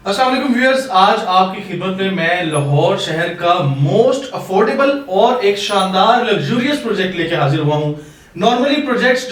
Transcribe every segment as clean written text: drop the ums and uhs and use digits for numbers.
السلام علیکم ویورز، آج آپ کی خدمت میں لاہور شہر کا موسٹ افورڈیبل اور ایک شاندار لگزوریس پروجیکٹ لے کے حاضر ہوا ہوں. نارملی پروجیکٹس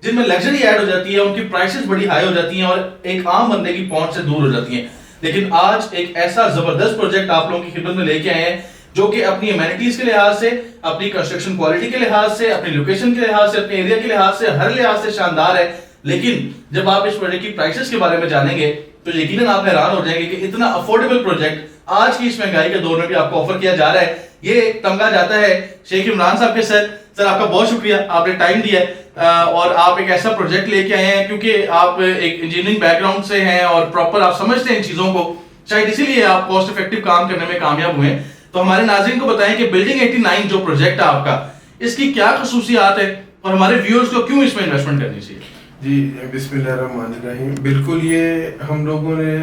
جن میں لگژری ایڈ ہو جاتی ہے ان کی پرائسز بڑی ہائی ہو جاتی ہیں اور ایک عام بندے کی پہنچ سے دور ہو جاتی ہیں، لیکن آج ایک ایسا زبردست پروجیکٹ آپ لوگوں کی خدمت میں لے کے آئے ہیں جو کہ اپنی امینٹیز کے لحاظ سے، اپنی کنسٹرکشن کوالٹی کے لحاظ سے، اپنی لوکیشن کے لحاظ سے، اپنے ایریا کے لحاظ سے، ہر لحاظ سے شاندار ہے. لیکن جب آپ اس پروجیکٹ کی پرائسز کے بارے میں جانیں گے تو یقیناً آپ حیران ہو جائیں گے کہ اتنا افورڈیبل پروجیکٹ آج کی اس مہنگائی کے دور میں بھی آپ کو آفر کیا جا رہا ہے. یہ تمغہ جاتا ہے شیخ عمران صاحب کے سر آپ کا بہت شکریہ، آپ نے ٹائم دیا ہے اور آپ ایک ایسا پروجیکٹ لے کے آئے ہیں کیونکہ آپ ایک انجینئرنگ بیک گراؤنڈ سے ہیں اور پراپر آپ سمجھتے ہیں ان چیزوں کو، شاید اسی لیے آپ کاسٹ افیکٹو کام کرنے میں کامیاب ہوئے ہیں. تو ہمارے ناظرین کو بتائیں کہ بلڈنگ 89 جو پروجیکٹ ہے آپ کا، اس کی کیا خصوصیات ہے اور ہمارے ویورز کو کیوں اس میں انویسٹمنٹ کرنی چاہیے؟ جی بسم اللہ الرحمن الرحیم. بالکل یہ ہم لوگوں نے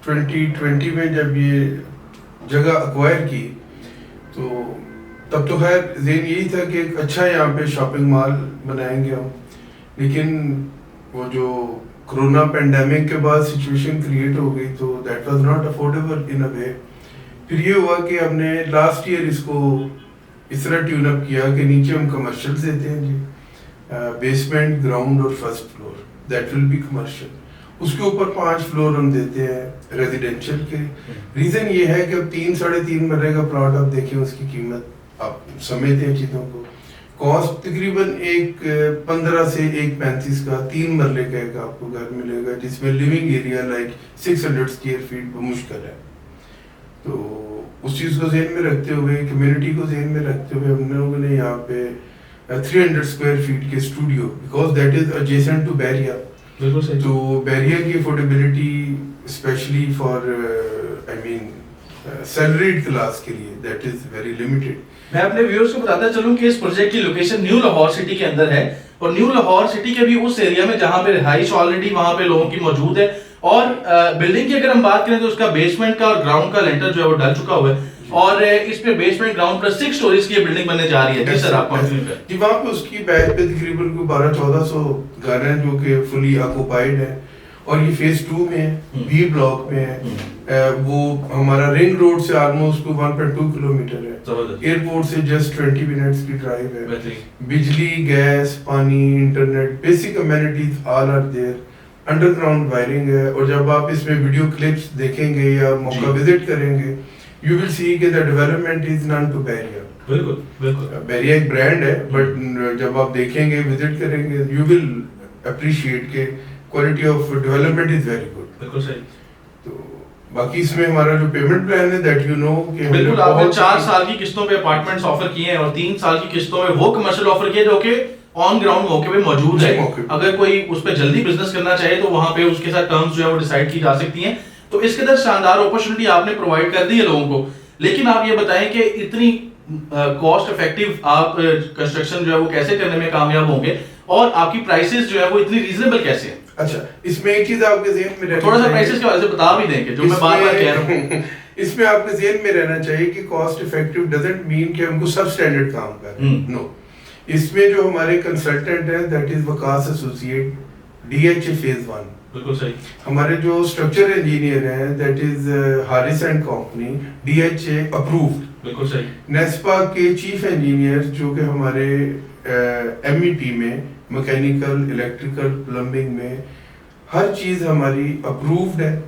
2020 میں جب یہ جگہ ایکوائر کی تو تب تو خیر ذہن یہی تھا کہ ایک اچھا یہاں پہ شاپنگ مال بنائیں گے ہم، لیکن وہ جو کرونا پینڈیمک کے بعد سچویشن کریٹ ہو گئی تو دیٹ واز ناٹ افورڈیبل ان اے وے. پھر یہ ہوا کہ ہم نے لاسٹ ایئر اس کو اس طرح ٹیون اپ کیا کہ نیچے ہم کمرشل دیتے ہیں جی، بیسمنٹ، گراؤنڈ اور first floor that will be commercial. اس کے اوپر 5 فلور ہم دیتے ہیں ریزیڈینشیل کے. ریزن یہ ہے کہ اب 3-3.5 مرلے کا پلاٹ آپ دیکھیں، اس کی قیمت آپ سمجھتے ہیں چیزوں کو، کاسٹ تقریباً 1.15 سے 1.35 کا 3 مرلے کا ایک آپ کو گھر ملے گا جس میں living area like 600 square feet مشکل ہے. تو اس چیز کو ذہن میں رکھتے ہوئے، کمیونٹی کو ذہن میں رکھتے ہوئے ہم لوگوں نے یہاں پہ 300 اسکوائر فیٹ کے studio, because that is adjacent to Bahria. تو بیریا کی affordability especially for I mean salaried class کے لیے دیٹ از ویری لمیٹڈ. میں اپنے ویورز کو بتاتا چلوں کہ اس پروجیکٹ کی لوکیشن نیو لاہور سٹی کے اندر ہے اور نیو لاہور سٹی کے بھی اس ایریا میں جہاں پہ رہائش آلریڈی وہاں پہ لوگوں کی موجود ہے. اور بلڈنگ کی اگر ہم بات کریں تو اس کا بیسمنٹ کا اور گراؤنڈ کا لینٹر جو ہے وہ ڈل چکا ہوا ہے اور اس پہ بیسمنٹ گراؤنڈ پر 6 اسٹوریز کی یہ بلڈنگ بننے جا رہی ہے. جی سر آپ کنٹینیو کریں. جی وہاں پہ اس کی بیچ پہ تقریباً 1200-1400 گھر ہیں جو کہ فلی آکوپائڈ ہیں اور یہ فیز 2 میں ہے، بی بلاک میں ہے. وہ ہمارا رنگ روڈ سے آلموسٹ 1.2 کلومیٹر ہے، ایئرپورٹ سے جسٹ 20 منٹس کی ڈرائیو ہے. بجلی، گیس، پانی، internet, basic amenities all are there. انڈر گراؤنڈ وائرنگ ہے. اور جب آپ اس میں ویڈیو کلپس دیکھیں گے یا موقع وزٹ کریں گے you will see کہ the development is none to Beria. بالکل بالکل. Beria ایک برانڈ ہے بٹ جب آپ دیکھیں گے، وزٹ کریں گے، you will appreciate کہ quality of development is very good. بالکل صحیح. تو باقی اس میں ہمارا جو پیمنٹ پلان ہے that you know کہ بالکل آپ نے 4 سال کی قسطوں پہ اپارٹمنٹس آفر کیے ہیں اور 3 سال کی قسطوں میں وہ کمرشل آفر کیے جو کہ آن گراؤنڈ موقع پہ موجود ہے. اگر کوئی اس پہ جلدی بزنس کرنا چاہے تو وہاں پہ اس کے ساتھ ٹرمز جو ہے وہ ڈیسائیڈ کی جا سکتی ہیں. تو اس کے در شاندار اپرچونٹی آپ نے پرووائڈ کر دی ہے لوگوں کو. لیکن آپ یہ بتائیں کہ اتنی کاسٹ افیکٹو آپ کنسٹرکشن جو ہے وہ کیسے کرنے میں کامیاب ہوں گے اور آپ کی پرائسز جو ہے وہ اتنی ریزنیبل کیسے ہیں؟ اچھا اس میں ایک چیز آپ کے ذہن میں تھوڑا سا پرائسز کے بارے سے بتا بھی دیں کہ جو میں بار بار کہہ رہا ہوں. اس میں آپ کے ذہن میں رہنا چاہیے کہ کاسٹ افیکٹو ڈزنٹ مین کہ ہم کو سب اسٹینڈرڈ کام کر رہے ہیں. نو، اس میں جو ہمارے کنسلٹنٹ ہیں that is Waqas associate DHA phase 1. بالکل صحیح. ہمارے جو اسٹرکچر انجینئر ہیں that is Haris and company DHA approved. بالکل صحیح. نیسپا کے چیف انجینئر جو کہ ہمارے MEP میں میکینیکل، الیکٹریکل، پلمبنگ میں ہر چیز ہماری اپرووڈ ہے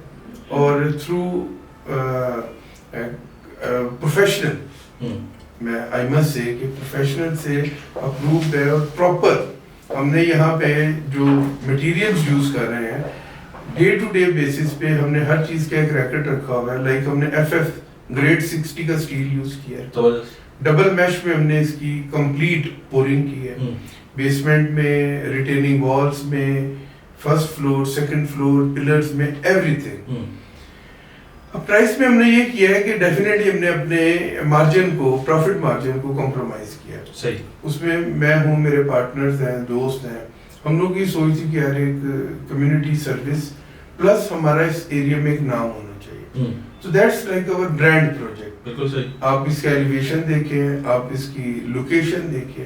اور تھرو پروفیشنل، میں آئی مسٹ سے کہ پروفیشنل سے اپرووڈ ہے اور پراپر ہم نے یہاں پہ جو مٹیریلز یوز کر رہے ہیں ڈے ٹو ڈے بیسس پہ ہم نے ہر چیز کا ایک ریکارڈ رکھا ہوا ہے. لائک ہم نے FF گریڈ 60 کا اسٹیل یوز کیا ہے. ڈبل میش میں ہم نے اس کی کمپلیٹ پورنگ کی ہے. بیسمنٹ میں، ریٹیننگ والز میں، first floor, second floor, pillars میں، ایوری تھنگ. اب پرائس میں ہم نے یہ کیا ہے کہ ڈیفینیٹلی ہم نے اپنے مارجن کو، پروفٹ مارجن کو کمپرومائز کیا. صحیح. اس میں میں ہوں، میرے پارٹنرز ہیں، دوست ہیں. ہم لوگ کی سوچ تھی کہ یار ایک کمیونٹی سروس پلس ہمارا اس ایریا میں ایک نام ہونا چاہیے. So that's like our brand project. بالکل صحیح. آپ اس کا ایلیویشن دیکھیں، آپ اس کی لوکیشن دیکھیں.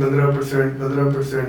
15%,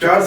4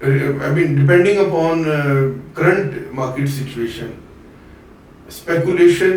I mean depending upon current market situation, speculation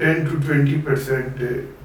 10 to 20%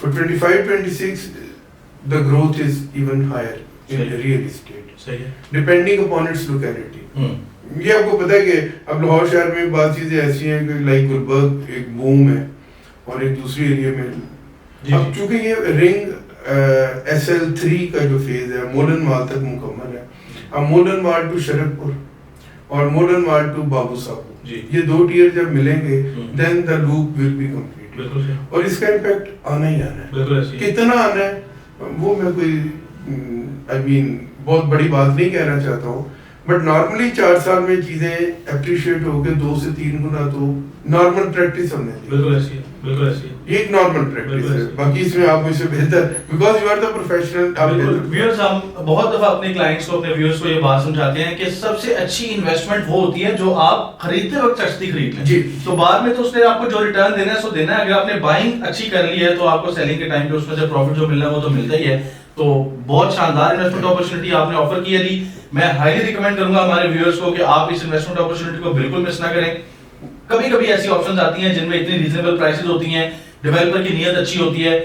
For 25-26 the growth is even higher. in real estate, صحیح ہے. depending upon its locality. ہوں یہ آپ کو پتہ ہے کہ اب لاہور شہر میں بعض چیزیں ایسی ہیں کہ لائک گلبرگ ایک بوم ہے اور ایک دوسری ایریا میں اب چونکہ یہ رنگ SL3 کا جو فیز ہے مولن مال تک مکمل ہے. اب مولن مال ٹو شرک پور اور مولن مال ٹو بابو صاحب یہ 2 ٹیئر جب ملیں گے then the loop will be complete. اور اس کا امپیکٹ آنا ہی آنا ہے. کتنا آنا ہے وہ میں کوئی آئی مین بہت بڑی بات نہیں کہنا چاہتا ہوں, بٹ نارملی 4 سال میں چیزیں اپریشیٹ ہو کے 2 سے 3 گنا تو نارمل پریکٹس ہونے چاہیے. بالکل ایسی ہے, بالکل ایسی ہے, یہ ایک نارمل پریکٹس ہے. باقی اس میں آپ مجھ سے بہتر because you are the professional. Viewers ہم بہت دفعہ اپنے کلائنٹس کو اپنے ویورز کو یہ بات سمجھاتے ہیں کہ سب سے اچھی انویسٹمنٹ وہ ہوتی ہے جو آپ خریدتے وقت سستی خرید لیں. جی تو بعد میں تو اس نے آپ کو جو ریٹرن دینا ہے سو دینا ہے. اگر آپ نے بائنگ اچھی کر لی ہے تو آپ کو سیلنگ کے ٹائم پہ اس میں سے پروفٹ جو ملنا ہے وہ تو ملتا ہی ہے. تو بہت شاندار انویسٹمنٹ اپرچونٹی آپ نے آفر کی ہے جی. میں ہائیلی ریکمینڈ کروں گا ہمارے ویورز کو کہ آپ اس انویسٹمنٹ اپرچونٹی کو بالکل مس نہ کریں. کبھی کبھی ایسی آپشنز آتی ہیں جن میں اتنی ریزنیبل پرائسز ہوتی ہیں, ڈیولپر کی نیت اچھی ہوتی ہے.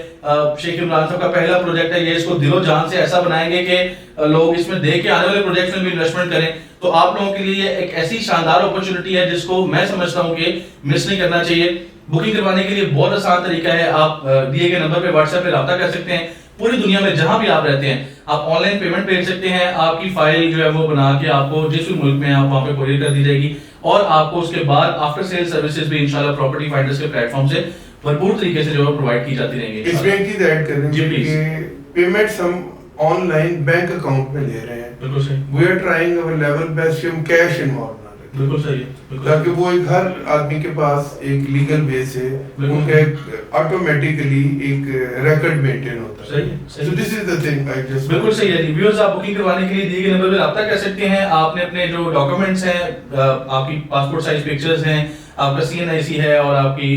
شیخ عمران صاحب کا پہلا پروجیکٹ ہے, یہ اس کو دل و جان سے ایسا بنائیں گے کہ لوگ اس میں دیکھ کے آنے والے پروجیکٹس میں بھی انویسٹمنٹ کریں. تو آپ لوگوں کے لیے یہ ایک ایسی شاندار اپرچونٹی ہے جس کو میں سمجھتا ہوں کہ مس نہیں کرنا چاہیے. بکنگ کروانے کے لیے بہت آسان طریقہ ہے. آپ دیے گئے نمبر پہ واٹس ایپ پہ رابطہ کر سکتے ہیں. پوری دنیا میں جہاں بھی آپ رہتے ہیں آپ آن لائن پیمنٹ بھیج سکتے ہیں. آپ کی فائل جو ہے وہ بنا کے آپ کو جس بھی ملک میں آپ وہاں پہ کوریئر کر دی جائے گی, اور آپ کو اس کے بعد آفٹر سیل سروسز بھی انشاءاللہ پراپرٹی فائنڈرز کے پلیٹ فارم سے بھرپور طریقے سے جو ہے پرووائڈ کی جاتی رہیں گی. اس میں ایک چیز ایڈ کریں کہ پیمنٹس ہم آن لائن بینک اکاؤنٹ میں لے رہے ہیں. بالکل صحیح. We are trying over level best کہ ہم کیش انوالو نہ رکھیں. بالکل صحیح ہے, تاکہ وہ ایک ہر آدمی کے پاس ایک لیگل بیس ہے, ان کا ایک آٹومیٹیکلی ایک ریکارڈ مینٹین ہوتا ہے. صحیح ہے. So this is the thing I just بالکل صحیح ہے. ریویوز آپ بکنگ کروانے کے لیے دیے گئے نمبر پہ رابطہ کر سکتے ہیں. آپ نے اپنے جو ڈاکومنٹس ہیں, آپ کی پاسپورٹ سائز پکچرز ہیں, آپ کا CNIC ہے اور آپ کی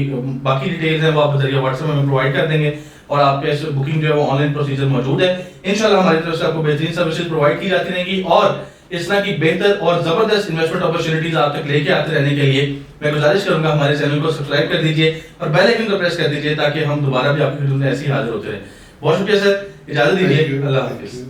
باقی ڈیٹیلز ہیں وہ آپ ذریعہ واٹس ایپ میں پرووائڈ کر دیں گے, اور آپ کے بکنگ جو ہے وہ آن لائن پروسیجر موجود ہے. انشاءاللہ ہماری طرف سے آپ کو بہترین سروسز پرووائڈ کی جاتی رہیں گی, اور اس طرح کی بہتر اور زبردست انویسٹمنٹ اپرچونٹیز آپ تک لے کے آتے رہنے کے لیے میں گزارش کروں گا ہمارے چینل کو سبسکرائب کر دیجیے اور بیل آئکن کو پریس کر دیجیے تاکہ ہم دوبارہ بھی آپ کی خدمت میں ایسے ہی حاضر ہوتے رہیں. بہت شکریہ سر, اجازت دیجیے. اللہ حافظ.